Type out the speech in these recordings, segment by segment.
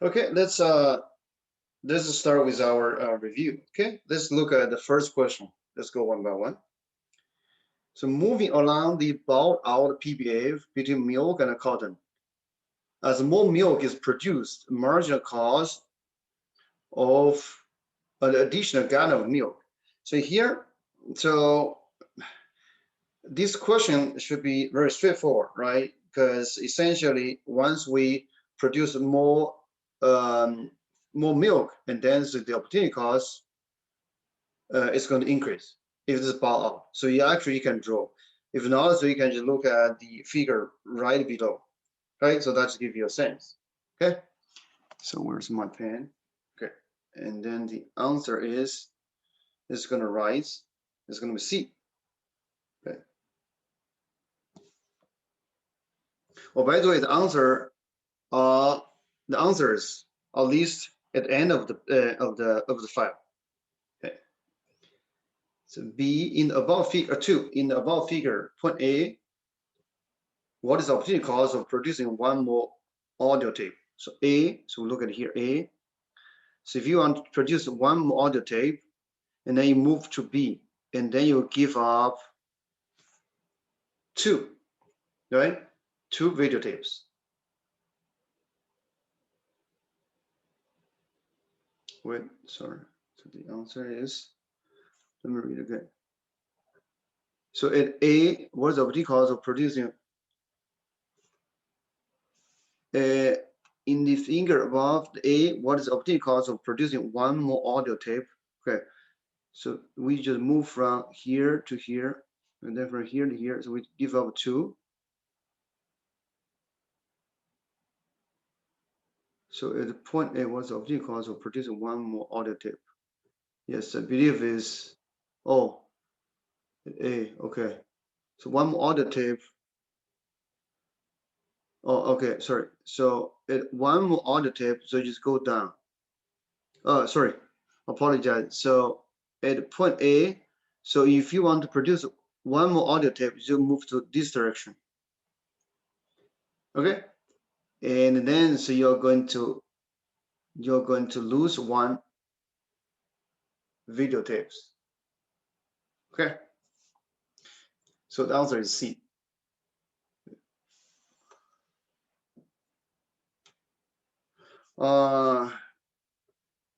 Okay, let's start with our review. Okay, let's look at the first question. Let's go one by one. So moving along the bought out PBA between milk and cotton. As more milk is produced, marginal cost of an additional gallon of milk. So here, so this question should be very straightforward, right? Because essentially, once we produce um, more milk, and then the opportunity cost is going to increase if this is bought out. So you can draw. If not, so you can just look at the figure right below, right? So that should give you a sense. Okay. So where's my pen? Okay. And then the answer is it's going to rise. It's going to be C. Okay. Oh, by the way, the answers are listed at the end of the file. Okay. So B in the above figure 2 in the above figure point A. What is the opportunity cost of producing one more audio tape? So A. So we look at here A. So if you want to produce one more audio tape, and then you move to B, and then you give up 2, right? 2 videotapes. Wait, sorry. So the answer is, let me read again. So at A, what is the opportunity cost of producing in the figure above the A, what is the opportunity cost of producing one more audio tape? Okay, so we just move from here to here, and then from here to here, so we give up 2. So at the point A, what's the opportunity cost of producing one more audio tape? Yes, I believe is, oh, A, okay. So one more audio tape. Oh, okay, sorry. So at one more audio tape, so just go down. Oh, sorry, apologize. So at point A, so if you want to produce one more audio tape, you move to this direction. Okay, and then so you're going to lose 1 videotapes. Okay, so the answer is C.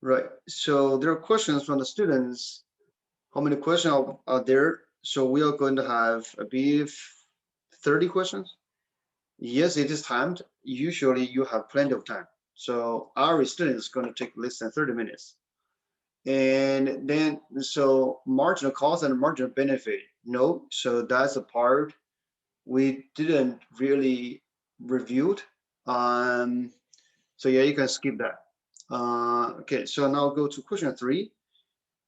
Right. So there are questions from the students. How many questions are there? So we are going to have, I believe, 30 questions. Yes, it is timed. Usually you have plenty of time. So our student is going to take less than 30 minutes. And then, so marginal cost and marginal benefit. No, so that's a part we didn't really reviewed. So yeah, you can skip that. Okay, so now go to question 3.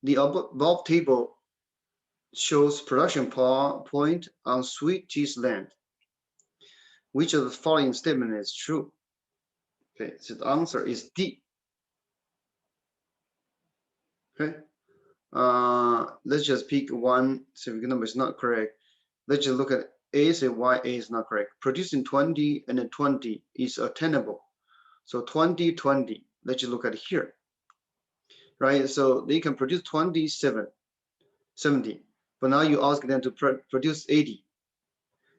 The above table shows production point on sweet cheese land. Which of the following statement is true? Okay, so the answer is D. Okay, let's just pick one significant number is not correct. Let's just look at A, say why A is not correct. Producing 20 and then 20 is attainable. So 20, 20. Let's just look at here. Right, so they can produce 27, 70, but now you ask them to produce 80.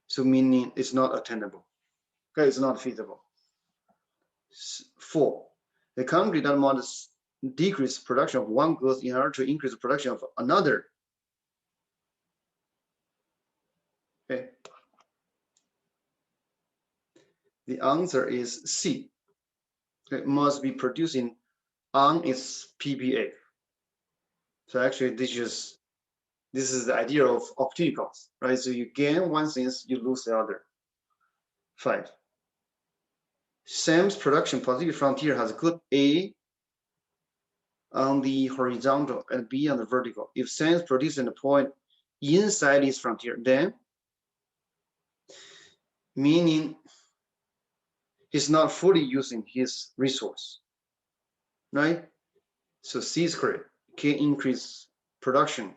So meaning it's not attainable. Okay, it's not feasible. 4. The country that wants to decrease production of one goods in order to increase the production of another. Okay. The answer is C. It must be producing on its PPA. So actually, this is the idea of opportunity cost, right? So you gain one thing, you lose the other. 5. Sam's production positive frontier has good A on the horizontal and B on the vertical. If Sam's producing a point inside this frontier, then meaning he's not fully using his resource, right? So C is correct. Can increase production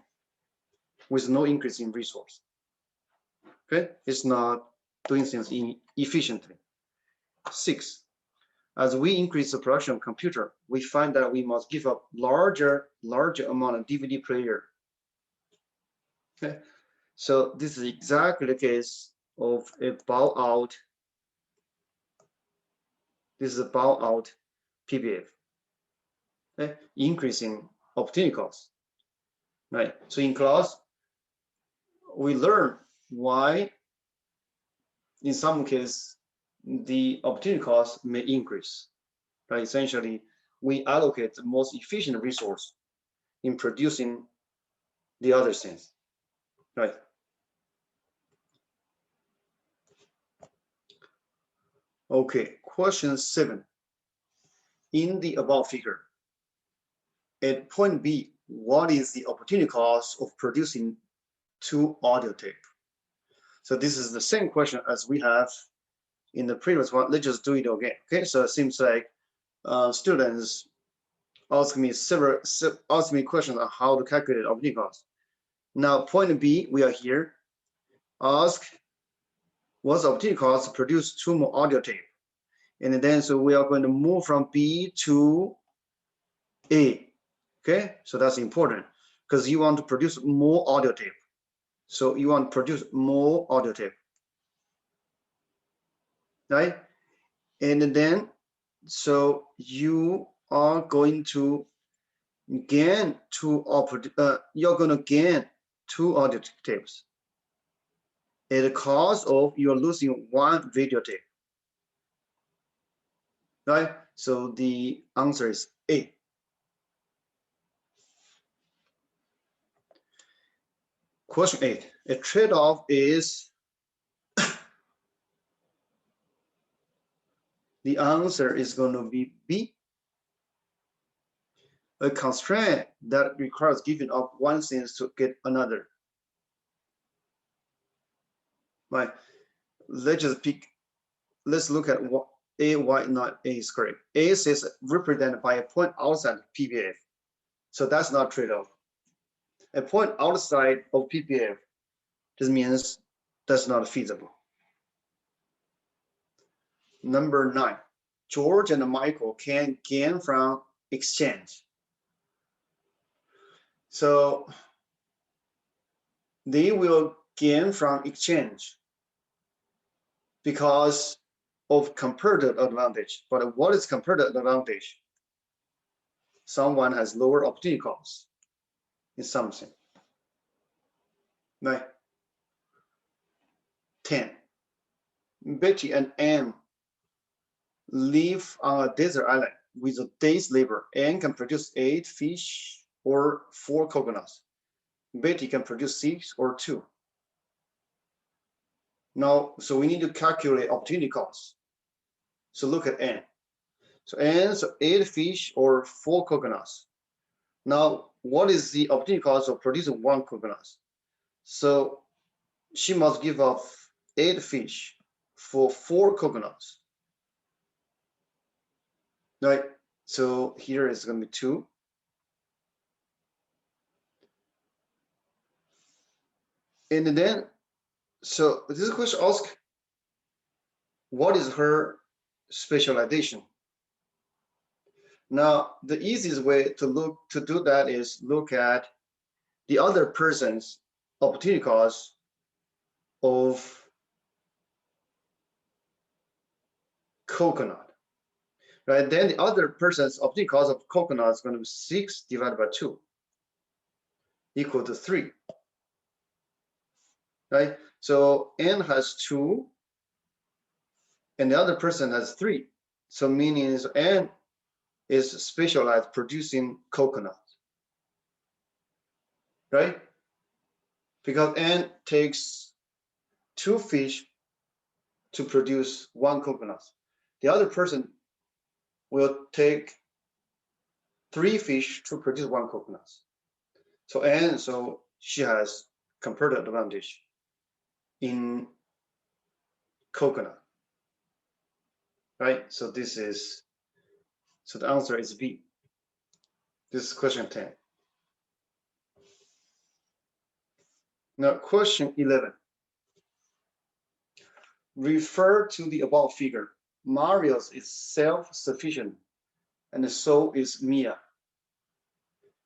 with no increase in resource. Okay, it's not doing things efficiently. 6. as we increase the production of computer, we find that we must give up larger amount of DVD player. Okay, so this is exactly the case of a bow out. This is a bow out PBF. Okay, increasing opportunity cost. Right. So in class, we learn why, in some cases, the opportunity cost may increase. Right. Essentially, we allocate the most efficient resource in producing the other things. Right. Okay. Question 7. In the above figure, at point B, what is the opportunity cost of producing 2 audio tape? So this is the same question as we have in the previous one. Let's just do it again. Okay, so it seems like students ask me questions on how to calculate opportunity cost. Now, point B, we are here. Ask what's the opportunity cost to produce 2 more audio tape, and then so we are going to move from B to A. Okay, so that's important because you want to produce more audio tape. So you want to produce more audio tape, right? And then, so you are going to gain you're going to gain 2 audio tapes at the cost of you're losing 1 video tape, right? So the answer is A. Question 8. A trade-off is the answer is going to be B. A constraint that requires giving up one thing to get another. Right. Let's look at what A, why not A is correct. A is represented by a point outside PBF. So that's not trade-off. A point outside of PBF, this means that's not feasible. Number 9, George and Michael can gain from exchange. So they will gain from exchange because of comparative advantage. But what is comparative advantage? Someone has lower opportunity costs in something. Right. 10. Betty and Anne live on a desert island with a day's labor. Anne can produce 8 fish or 4 coconuts. Betty can produce 6 or 2. Now, so we need to calculate opportunity costs. So look at Anne. So Anne's 8 fish or 4 coconuts. Now, what is the opportunity cost of producing 1 coconut? So she must give up 8 fish for 4 coconuts. Right? So here is going to be 2. And then, so this question asks, what is her specialization? Now, the easiest way to do that is look at the other person's opportunity cost of coconut. Right? Then the other person's opportunity cost of coconut is going to be 6 divided by 2 equal to 3. Right? So N has 2 and the other person has 3. So meaning N is specialized producing coconut. Right? Because N takes 2 fish to produce 1 coconut. The other person will take 3 fish to produce 1 coconut. So N, so she has comparative advantage in coconut, right? So this is, so the answer is B. This is question 10. Now question 11. Refer to the above figure. Marius is self-sufficient, and so is Mia.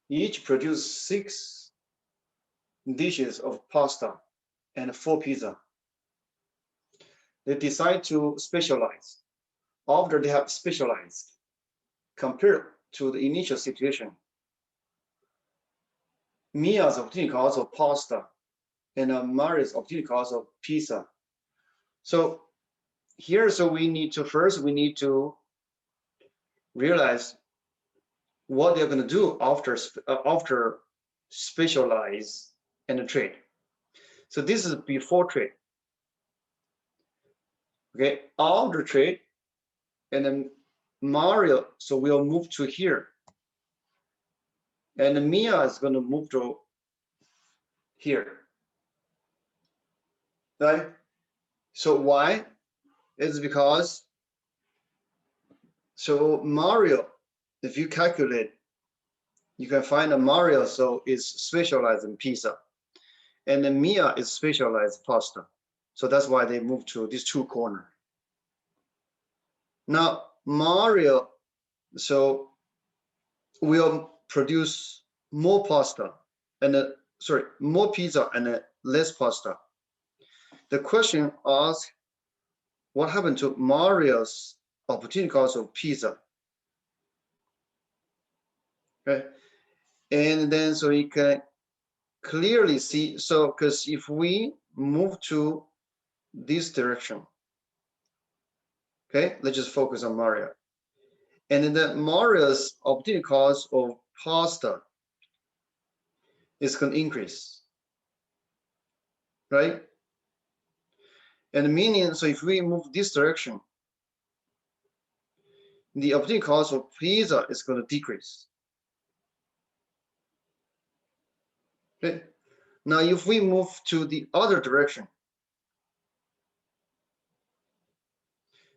Each produce 6 dishes of pasta and 4 pizza. They decide to specialize. After they have specialized, compared to the initial situation, Mia's opportunity cost of pasta and Marius' opportunity cost of pizza. So here, so we need to realize what they're going to do after specialize and trade. So this is before trade. Okay, after trade, and then Mario, so we'll move to here, and Mia is going to move to here, right? So why? It's because, so Mario, if you calculate, you can find a Mario, so is specialized in pizza, and then Mia is specialized pasta. So that's why they move to these 2 corners. Now Mario, so will produce more pasta and more pizza and less pasta. The question asks, what happened to Mario's opportunity cost of pizza? Okay, and then so you can clearly see, so because if we move to this direction, okay, let's just focus on Mario, and then Mario's opportunity cost of pasta is going to increase, right? And meaning, so if we move this direction, the opportunity cost of pizza is going to decrease. Okay. Now, if we move to the other direction,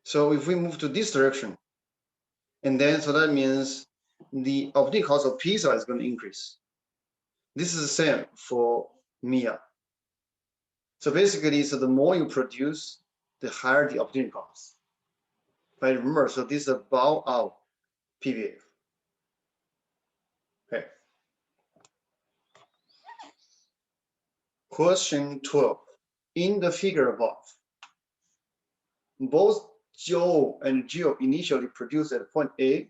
so if we move to this direction, and then so that means the opportunity cost of pizza is going to increase. This is the same for Mia. So basically, so the more you produce, the higher the opportunity cost. But remember, so this is a bow out PBA. Okay. Question 12. In the figure above, both Joe and Jill initially produced at point A.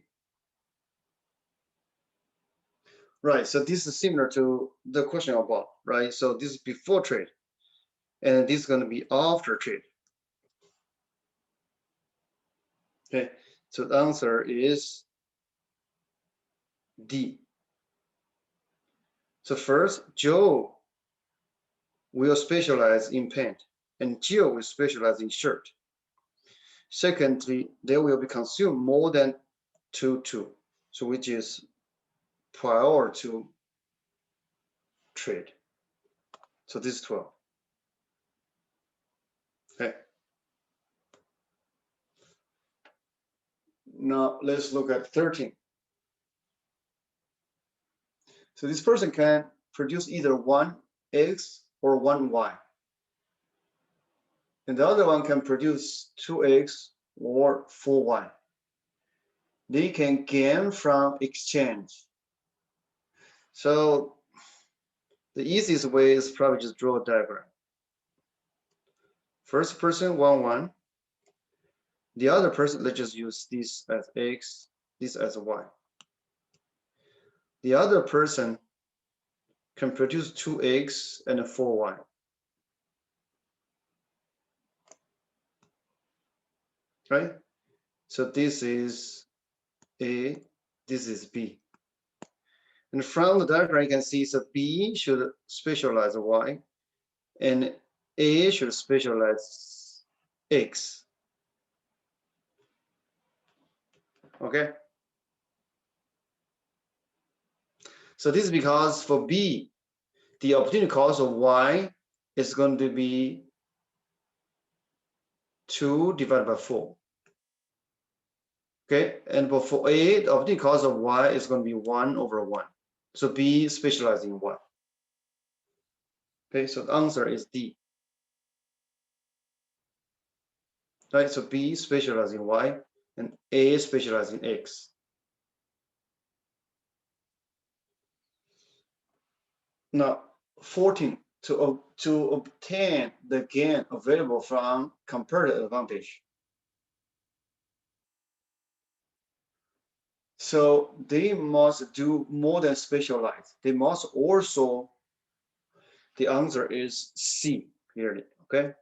Right, so this is similar to the question above, right? So this is before trade, and this is going to be after trade. Okay, so the answer is D. So first, Joe will specialize in paint, and Jill will specialize in shirt. Secondly, they will be consumed more than 2, so which is prior to trade. So this is 12. Okay. Now let's look at 13. So this person can produce either 1x or 1y. And the other one can produce 2x or 4y. They can gain from exchange. So the easiest way is probably just draw a diagram. First person 1, 1. The other person, let's just use this as x, this as y. The other person can produce 2x and a 4y. Right? So this is A, this is B. And from the diagram, you can see so B should specialize Y, and A should specialize X. Okay? So this is because for B, the opportunity cost of Y is going to be 2 divided by 4. Okay, and for A, the opportunity cost of Y is going to be 1 over 1. So B specializes in Y. Okay, so the answer is D. right? So B specializes in Y and A specializes in X. Now, 14, to obtain the gain available from comparative advantage. So they must do more than specialize. They must also, the answer is C, clearly, okay?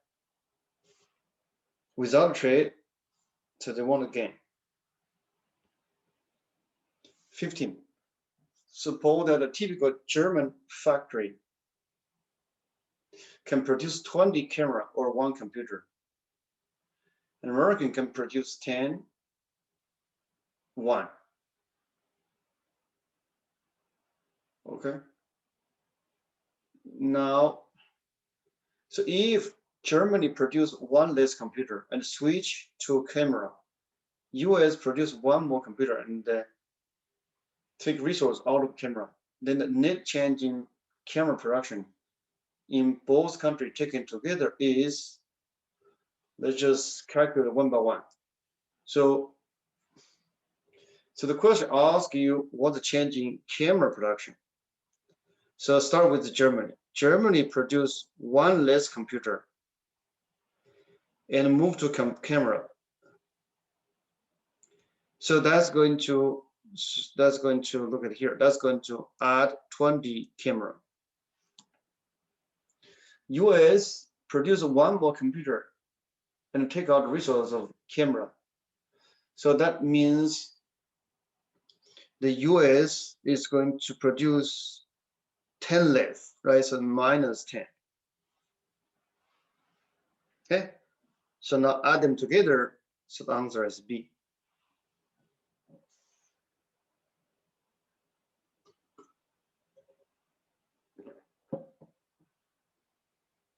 Without trade, so they want to gain. 15, suppose that a typical German factory can produce 20 camera or one computer. An American can produce 10, one. Okay. Now, so if Germany produce one less computer and switch to camera, US produce one more computer and take resource out of camera, then the net change in camera production in both countries taken together is, let's just calculate one by one. So the question asks you what's the change in camera production. So start with Germany. Germany produced one less computer and move to camera. So that's going to look at here. That's going to add 20 camera. US produce one more computer and take out resources of camera. So that means the US is going to produce 10 less, right? So minus 10. Okay. So now add them together. So the answer is B.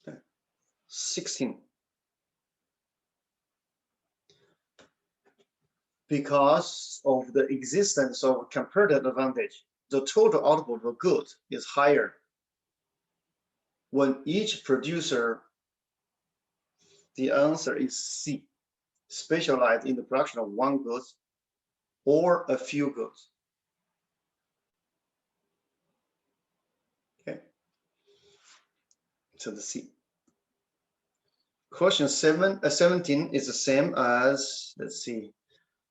Okay. 16. Because of the existence of comparative advantage, the total output of goods is higher when each producer, the answer is C, specialized in the production of one goods or a few goods. Okay, so the C. Question 17 is the same as, let's see,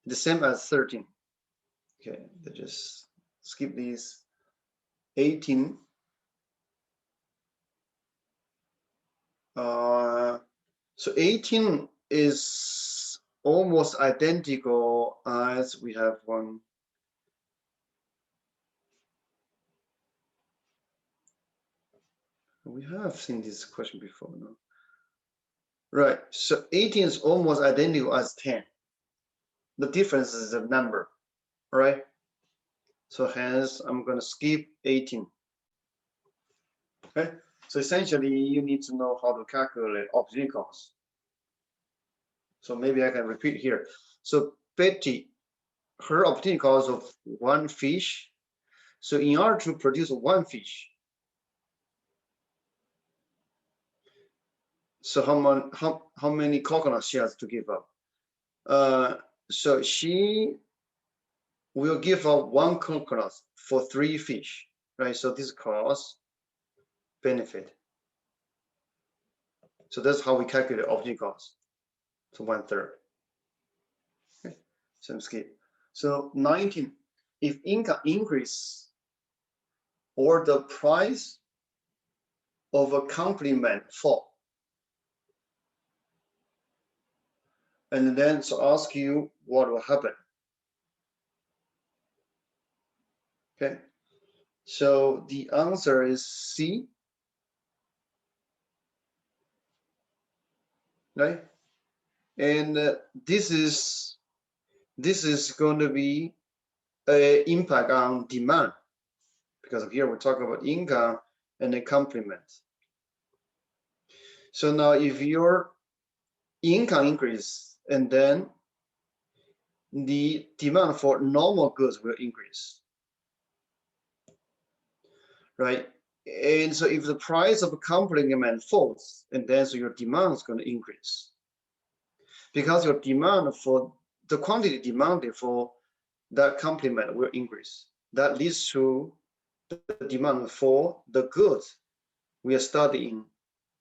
the same as 13. Okay, let's just skip these. 18. So 18 is almost identical as we have one. We have seen this question before, no? Right, so 18 is almost identical as 10. The difference is the number, right? So hence, I'm going to skip 18. Okay, so essentially, you need to know how to calculate opportunity cost. So maybe I can repeat here. So Betty, her opportunity cost of one fish. So in order to produce one fish, so how many coconuts she has to give up? So she will give up one coconut for 3 fish, right? So this cost benefit. So that's how we calculate opportunity cost. So 1/3. Okay, so skip. So 19, if income increase or the price of a complement fall, and then so ask you what will happen. Okay, so the answer is C, right? And this is going to be an impact on demand, because here we're talking about income and a complement. So now if your income increase, and then the demand for normal goods will increase, right? And so if the price of a complement falls, and then so your demand is going to increase, because your demand for the quantity demanded for that complement will increase. That leads to the demand for the goods we are studying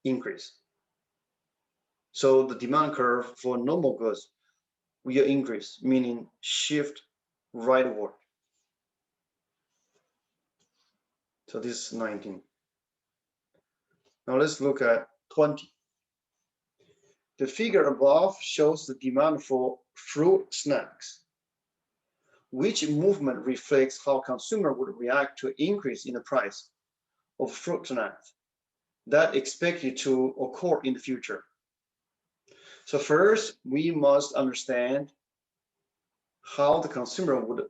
increase. So the demand curve for normal goods will increase, meaning shift rightward. So this is 19. Now let's look at 20. The figure above shows the demand for fruit snacks. Which movement reflects how consumer would react to an increase in the price of fruit snacks that expected to occur in the future? So first, we must understand how the consumer would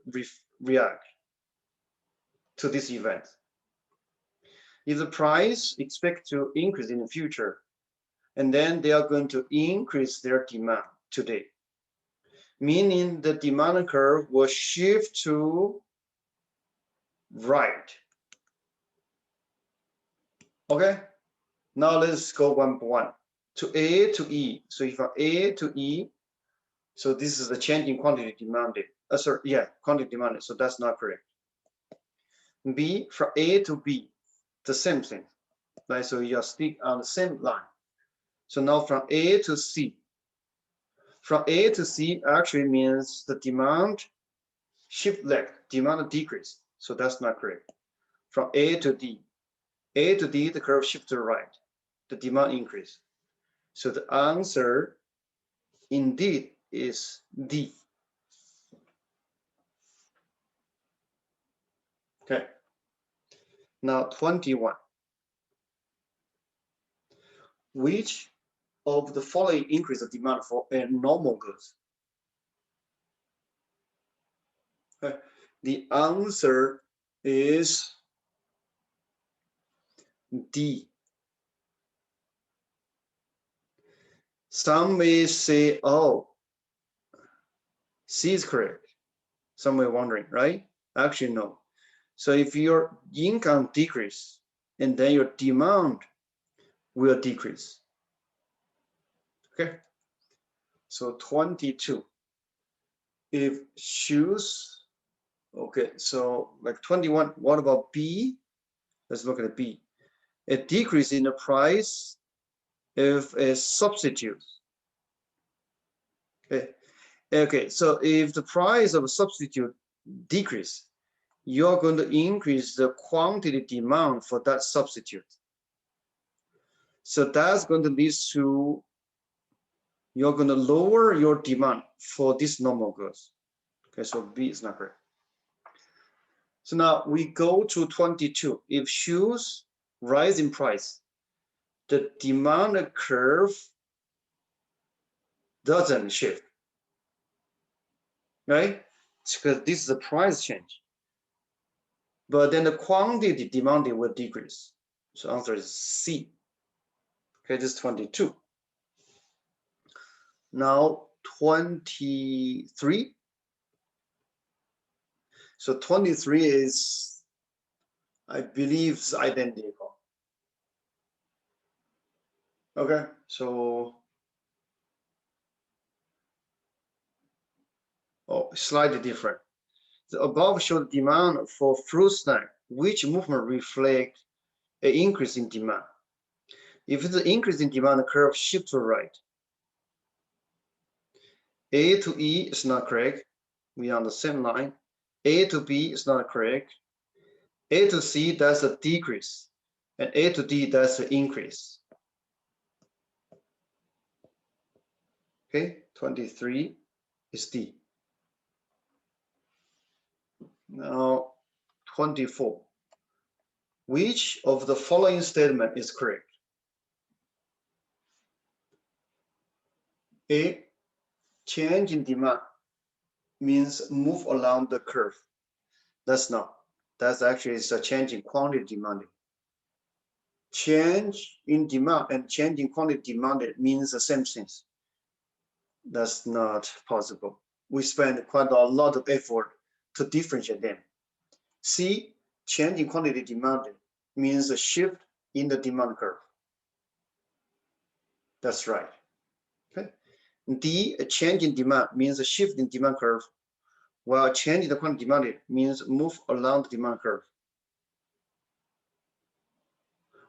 react to this event. If the price expects to increase in the future, and then they are going to increase their demand today, meaning the demand curve will shift to right. Okay, now let's go one by one. To A to E. So if from A to E, so this is the change in quantity demanded. Quantity demanded. So that's not correct. B, from A to B, the same thing, right? So you stick on the same line. So now from A to C. From A to C actually means the demand shift left, demand decrease. So that's not correct. From A to D. A to D, the curve shifts to the right, the demand increase. So the answer indeed is D. Okay. Now 21. Which of the following increase the demand for a normal goods? Okay. The answer is D. Some may say, oh, C is correct. Some may wondering, right? Actually, no. So if your income decrease, and then your demand will decrease. Okay. So 22. If shoes, okay, so like 21, what about B? Let's look at B. A decrease in the price if a substitute. Okay, so if the price of a substitute decrease, you're going to increase the quantity demand for that substitute. So that's going to lead to you're going to lower your demand for this normal goods. Okay, so B is not correct. So now we go to 22. If shoes rise in price, the demand curve doesn't shift, right? Because this is a price change. But then the quantity demanded will decrease. So answer is C. Okay, this is 22. Now 23. So 23 is, I believe, is identical. Okay, so slightly different. The above shows demand for fruit snack, which movement reflect an increase in demand. If the increase in demand, the curve shifts to right. A to E is not correct. We are on the same line. A to B is not correct. A to C, that's a decrease. And A to D, that's an increase. Okay, 23 is D. Now 24. Which of the following statement is correct? A, change in demand means move along the curve. That's not. That's actually a change in quantity demanded. Change in demand and change in quantity demanded means the same things. That's not possible. We spend quite a lot of effort to differentiate them. C, change in quantity demanded means a shift in the demand curve. That's right. Okay. D, a change in demand means a shift in demand curve, while change in the quantity demanded means move along the demand curve.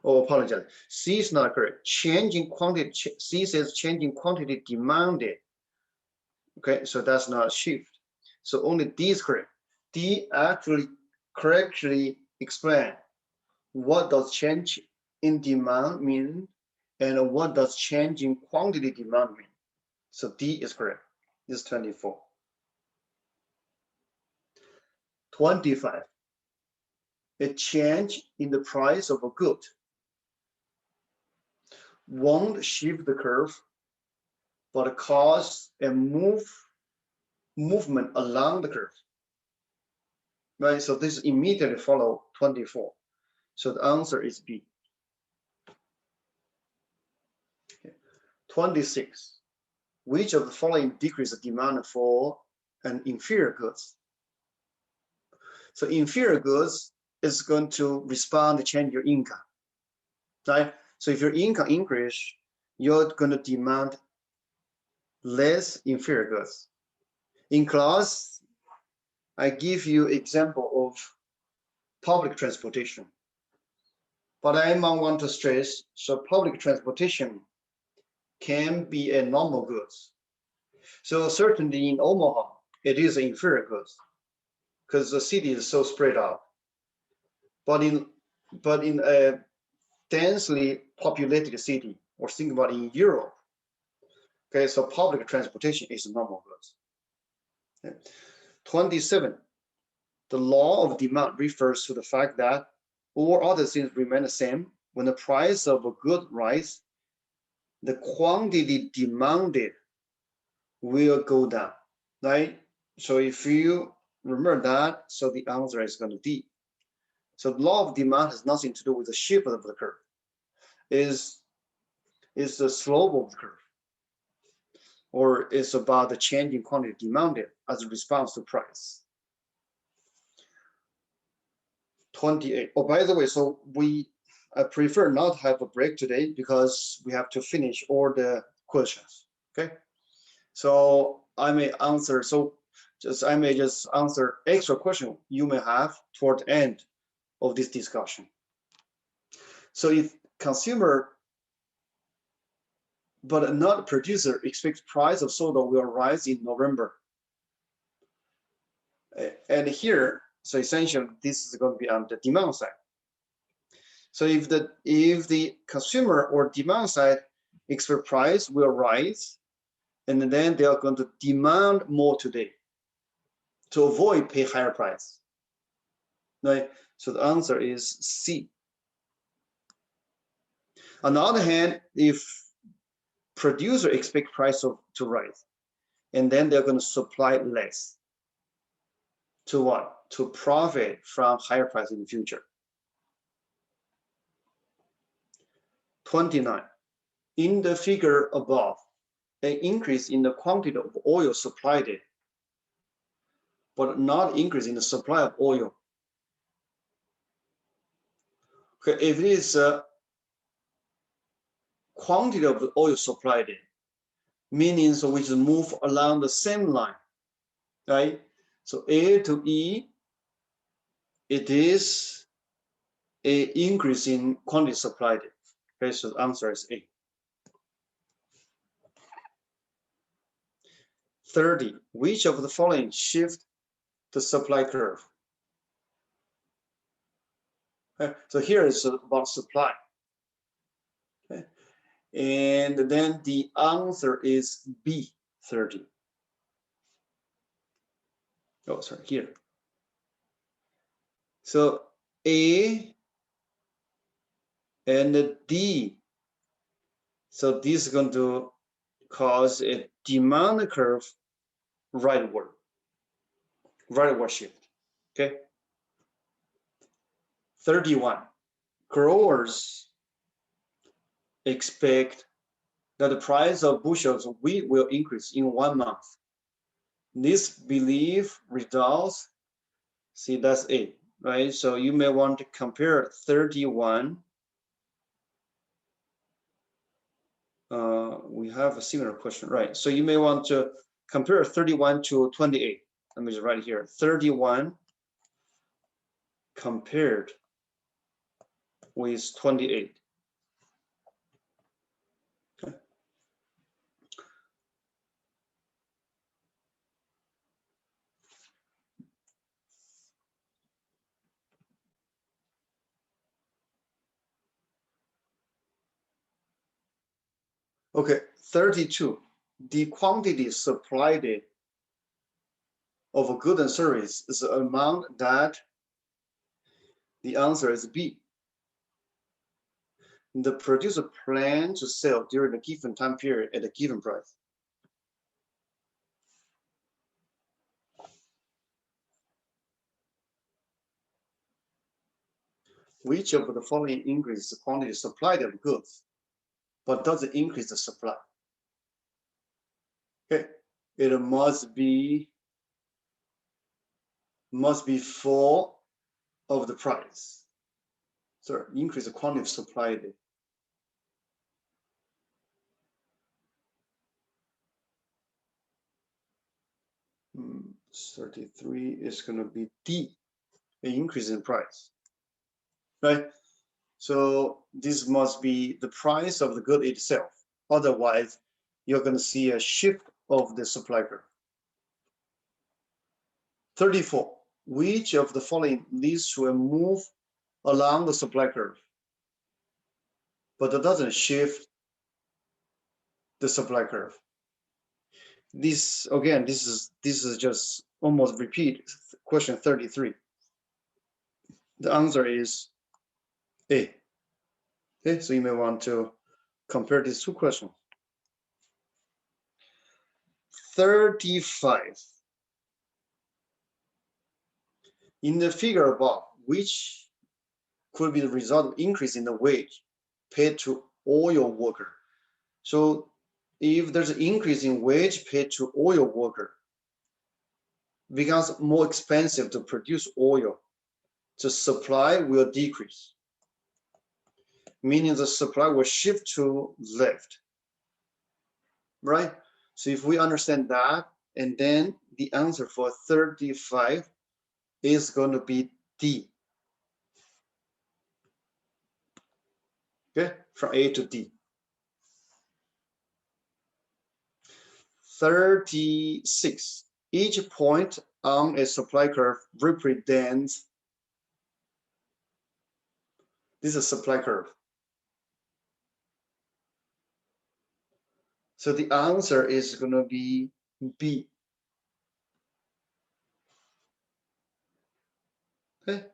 Oh, apologize. C is not correct. Change in quantity, C says change in quantity demanded. Okay, so that's not a shift. So only D is correct. D actually correctly explain what does change in demand mean and what does change in quantity demand mean. So D is correct. This is 24. 25. A change in the price of a good won't shift the curve, but cause a movement along the curve. Right, so this immediately follow 24. So the answer is B. Okay. 26. Which of the following decrease the demand for an inferior goods? So inferior goods is going to respond to change your income, right? So if your income increase, you're going to demand less inferior goods. In class, I give you example of public transportation, but I might want to stress, so public transportation can be a normal goods. So certainly in Omaha, it is inferior goods because the city is so spread out. But in a densely populated city, or think about in Europe, okay, so public transportation is normal goods. Okay. 27, the law of demand refers to the fact that all other things remain the same. When the price of a good rise, the quantity demanded will go down, right? So if you remember that, so the answer is going to D. So the law of demand has nothing to do with the shape of the curve. Is the slope of the curve, or it's about the change in quantity demanded as a response to price. 28. Oh, by the way, so I prefer not to have a break today because we have to finish all the questions. Okay, so I may just answer extra question you may have toward the end of this discussion. So if consumer but not producer expects price of soda will rise in November. And here, so essentially this is going to be on the demand side. So if the consumer or demand side expect price will rise, and then they are going to demand more today to avoid pay higher price. Right? So the answer is C. On the other hand, if producer expect price to rise, and then they're going to supply less. To what? To profit from higher price in the future. 29. In the figure above, an increase in the quantity of oil supplied, but not increase in the supply of oil. Okay, if it is a quantity of oil supplied, meaning so we just move along the same line, right? So A to E, it is a increase in quantity supplied. Okay, so the answer is A. 30. Which of the following shift the supply curve? Okay, so here is about supply. Okay, and then the answer is B, 30. Oh, sorry, here. So A and D. So this is going to cause a demand curve rightward shift. Okay. 31. Growers expect that the price of bushels of wheat will increase in 1 month. This belief results, see, that's it, right? So you may want to compare 31 we have a similar question, right? So you may want to compare 31 to 28. Let me just write here, 31 compared with 28. Okay. Okay, 32. The quantity supplied of a good and service is the amount that the answer is B. The producer plans to sell during a given time period at a given price. Which of the following increases the quantity supplied of goods, but doesn't increase the supply? Okay, it must be 4 of the price. So increase the quantity supplied. Hmm, 33 is going to be D, an increase in price, right? So this must be the price of the good itself. Otherwise, you're going to see a shift of the supply curve. 34. Which of the following leads to a move along the supply curve, but it doesn't shift the supply curve? This again, this is just almost repeat question 33. The answer is A. Okay, so you may want to compare these two questions. 35. In the figure above, which could be the result of increase in the wage paid to oil worker? So if there's an increase in wage paid to oil worker, it becomes more expensive to produce oil, the supply will decrease, meaning the supply will shift to left, right? So if we understand that, and then the answer for 35 is going to be D. Okay, from A to D. 36. Each point on a supply curve represents, this is a supply curve. So the answer is going to be B. Okay,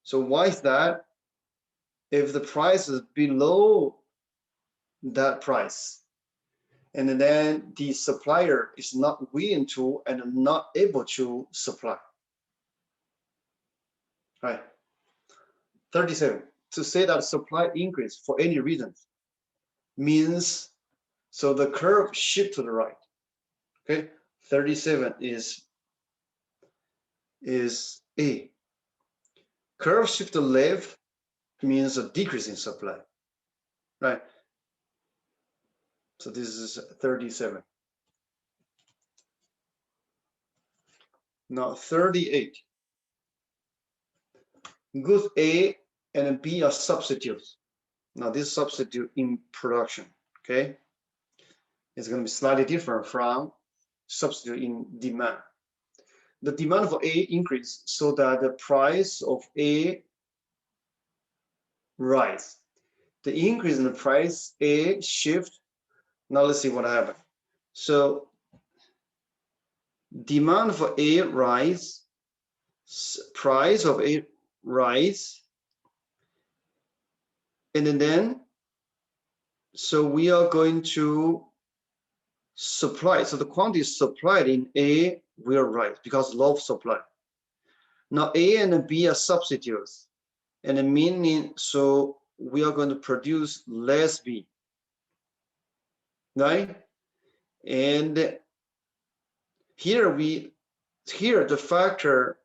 so why is that? If the price is below that price, and then the supplier is not willing to and not able to supply. Right. 37. To say that supply increase for any reason means, so the curve shift to the right. Okay. 37 is A. Curve shift to left means a decrease in supply. Right. So this is 37. Now 38. Goods A and B are substitutes. Now this substitute in production, okay, is going to be slightly different from substitute in demand. The demand for A increase so that the price of A rise. The increase in the price A shift. Now let's see what happened. So demand for A rise, price of A rise, and then so we are going to supply. So the quantity supplied in A will rise because law of supply. Now A and B are substitutes, and meaning so we are going to produce less B, right? And here the factor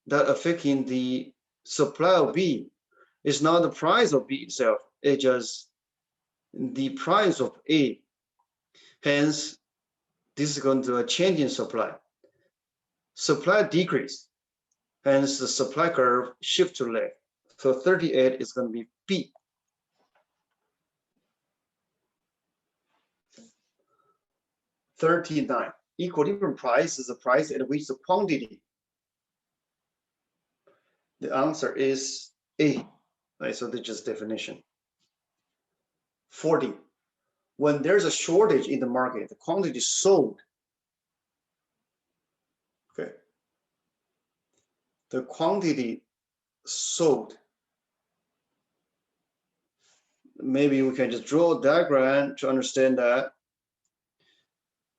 that affecting the supply of B is not the price of B itself. It just the price of A. Hence, this is going to a change in supply. Supply decrease. Hence, the supply curve shift to left. So 38 is going to be B. 39. Equilibrium price is the price at which the quantity. The answer is A. Right, so this is just definition. 40. When there's a shortage in the market, the quantity sold. Okay. The quantity sold. Maybe we can just draw a diagram to understand that.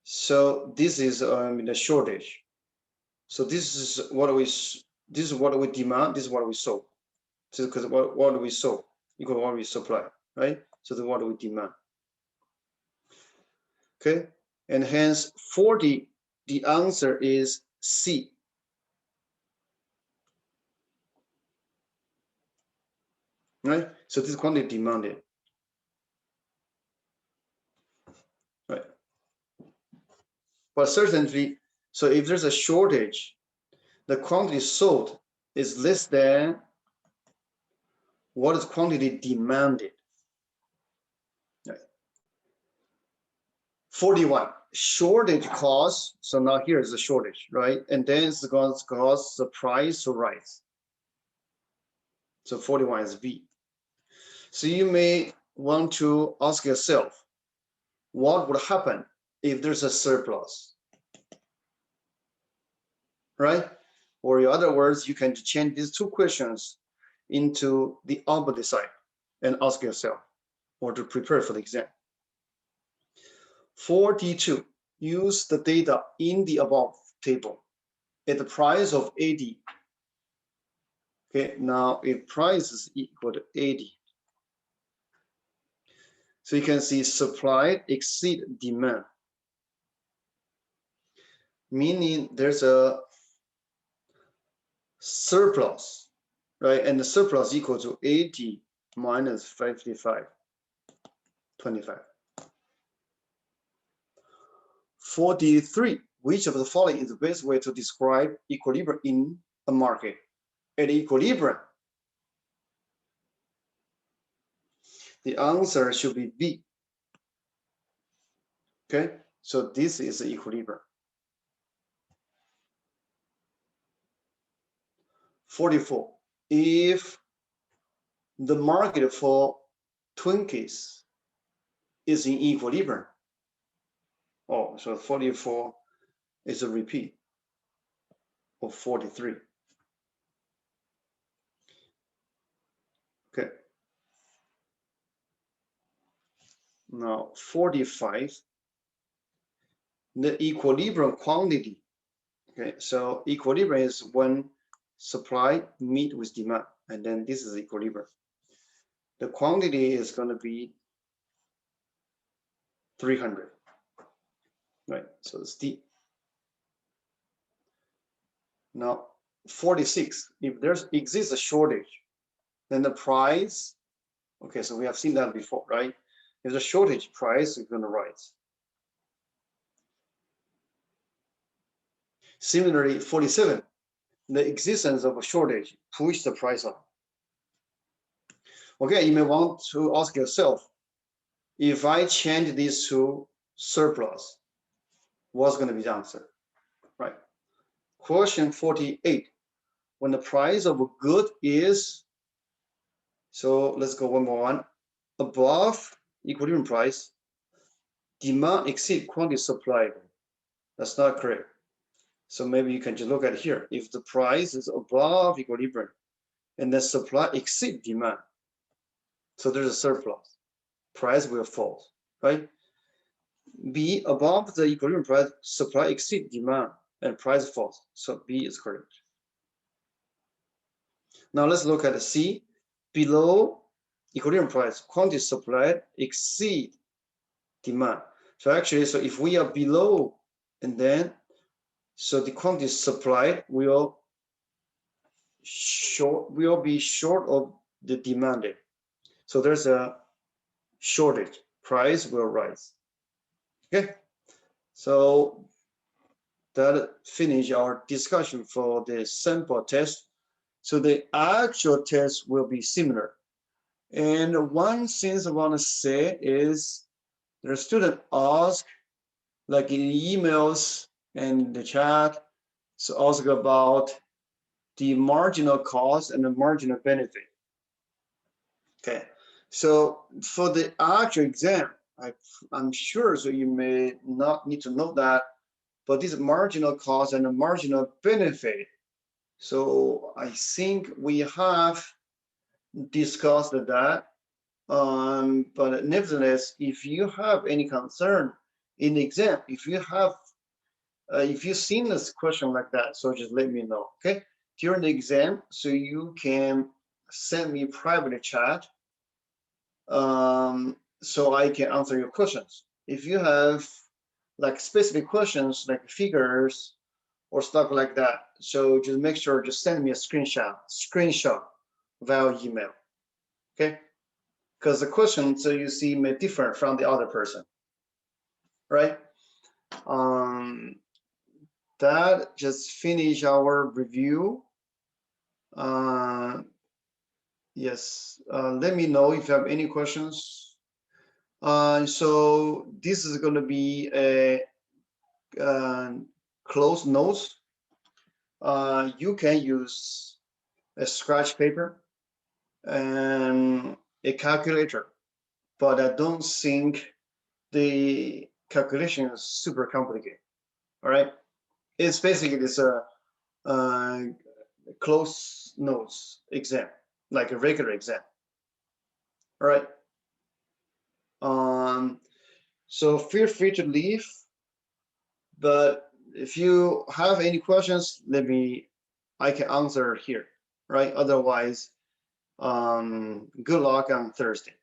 So this is the shortage. So this is what we demand. This is what we sold. So because what we sold equal what we supply, right? So the what we demand. Okay, and hence 40. The answer is C. Right. So this quantity demanded. Right. But certainly, so if there's a shortage, the quantity sold is less than what is quantity demanded. Right. 41. Shortage cost. So now here is the shortage, right? And then it's going to cause the price to rise. So 41 is B. So you may want to ask yourself, what would happen if there's a surplus? Right? Or in other words, you can change these two questions into the opposite side and ask yourself, or to prepare for the exam. 42. Use the data in the above table. At the price of 80. Okay, now if price is equal to 80. So you can see supply exceed demand. Meaning there's a surplus, right? And the surplus equal to 80 minus 55, 25. 43. Which of the following is the best way to describe equilibrium in a market? At equilibrium, the answer should be B. Okay, so this is the equilibrium. 44. If the market for Twinkies is in equilibrium, oh, so 44 is a repeat of 43. Okay. Now 45, the equilibrium quantity. Okay, so equilibrium is when supply meet with demand, and then this is equilibrium. The quantity is going to be 300, right? So it's D. Now 46, if there exists a shortage, then the price, okay, so we have seen that before, right? If there's a shortage, price is going to rise. Similarly, 47, the existence of a shortage pushes the price up. Okay, you may want to ask yourself, if I change this to surplus, what's going to be the answer, right? Question 48, when the price of a good is, so let's go one more one, above equilibrium price, demand exceed quantity supplied. That's not correct. So maybe you can just look at here. If the price is above equilibrium and the supply exceed demand, so there's a surplus, price will fall, right? B, above the equilibrium price, supply exceed demand and price falls. So B is correct. Now let's look at C, below equilibrium price, quantity supplied exceed demand. So actually, so if we are below, and then so the quantity supplied will be short of the demanded. So there's a shortage. price will rise. Okay, so that finish our discussion for the sample test. So the actual test will be similar. And one thing I want to say is the student ask, like in emails and the chat, so ask about the marginal cost and the marginal benefit. Okay, so for the actual exam, I'm sure so you may not need to know that, but this marginal cost and the marginal benefit. So I think we have discussed that. But nevertheless, if you have any concern in the exam, if you've seen this question like that, so just let me know, okay? During the exam, so you can send me private chat, so I can answer your questions. If you have like specific questions, like figures or stuff like that, so just make sure just send me a screenshot via email, okay? Because the question so you see may differ from the other person, right? That just finish our review. Yes, let me know if you have any questions. So this is going to be a closed notes. You can use a scratch paper and a calculator, but I don't think the calculation is super complicated. All right, it's basically this close notes exam, like a regular exam. All right. So feel free to leave, but if you have any questions, I can answer here, right? Otherwise, good luck on Thursday.